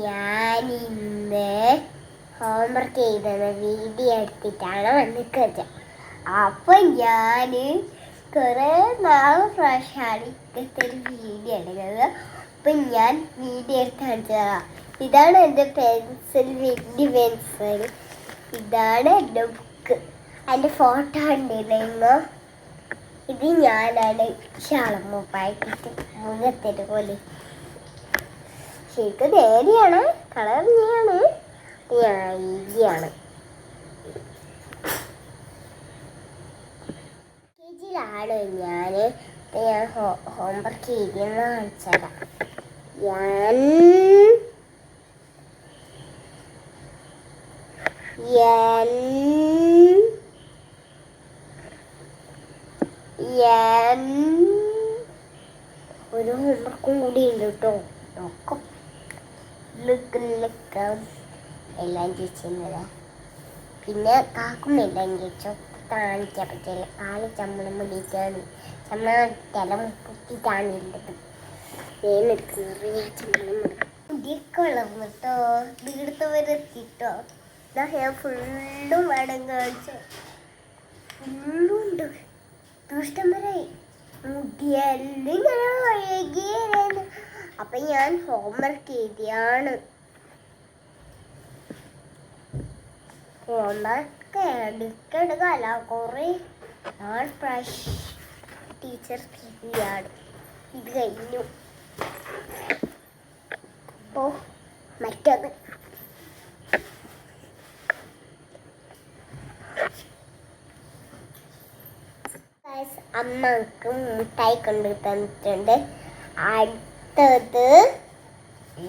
ഞാൻ ഇന്ന് ഹോംവർക്ക് ചെയ്തത് വീഡിയോ എടുത്തിട്ടാണ് വന്നിക്കുന്നത്. അപ്പോൾ ഞാൻ കുറേ നാൾ പ്രാവശ്യമാണ് ഇങ്ങനത്തെ ഒരു വീഡിയോ എടുക്കുന്നത്. അപ്പം ഞാൻ വീഡിയോ എടുത്ത് കാണിച്ചതാണ്. ഇതാണ് എൻ്റെ പെൻസിൽ, വലിയ പെൻസിൽ. ഇതാണ് എൻ്റെ ബുക്ക്. അതിൻ്റെ ഫോട്ടോ ഉണ്ടിരുന്നു. ഇത് ഞാനാണ് ശാളമ്മൂപ്പായിട്ടിട്ട് മുഖത്തിട്ട് പോലെ. ശരിക്കും നേരെയാണ്, കളർ നീയാണ്, ഈയാണ്. ാണ് ഞാൻ ഹോംവർക്ക് ചെയ്തെന്ന് കാണിച്ചത്. ഒരു ഹോംവർക്കും കൂടി ഉണ്ട് കേട്ടോ. നോക്കാം എല്ലാം ചോദിച്ചിരുന്നത്. പിന്നെ കാക്കും എല്ലാം ചോദിച്ചോ കാണിക്കാൻ പറ്റില്ല. കാല് ചമ്മണം മുടിയിട്ടാണ്, ചമ്മണം പൊട്ടിട്ടാണ് ഉള്ളത്. ചെറിയ ചമ്മണം മുടിയൊക്കെ വളർന്നു കേട്ടോ. വീടുത്ത് വരെത്തിട്ടോ. ഞാൻ ഫുള്ളും വേണം കാണിച്ചോ. ഫുള്ളും ഉണ്ട്. ദുഷ്ടന്മാരായി മുടിയെല്ലാം ഇങ്ങനെ ഒഴുകിയായിരുന്നു. അപ്പൊ ഞാൻ ഹോംവർക്ക് ചെയ്തിയാണ്. ഹോംവർക്ക് എടുക്കല കുറേ നാൾ പ്രാവശ്യം ടീച്ചർ ചെയ്യാണ്. ഇത് കഴിഞ്ഞു. ഓ മറ്റത് അമ്മക്ക് മുട്ടായി കൊണ്ട് തന്നിട്ടുണ്ട്. അടുത്തത്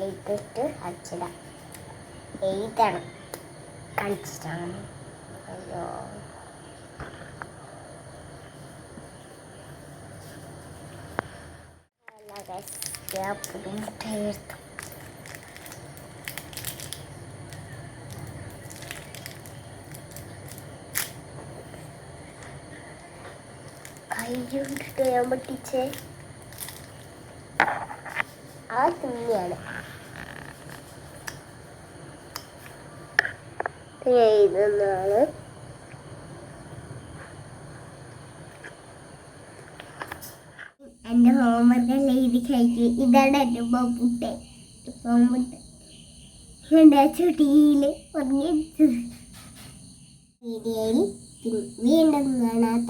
എഴുതിട്ട് അടിച്ചിടാം. എഴുതണം, കാണിച്ചിട്ടാണ്. അയ്യോ മുട്ടായി എടുത്തു. കൈകൊണ്ടിട്ട് ഞാൻ പൊട്ടിച്ചേ. ആ തുണിയാണ് എഴുതുന്നതാണ്. എൻ്റെ ഹോംവർക്ക് എല്ലാം എഴുതി കഴിച്ചു. ഇതാണ് എൻ്റെ ബോബുട്ടെ. എൻ്റെ ചുട്ടിയിൽ വീഡിയോയിൽ വീണ്ടും കാണാത്ത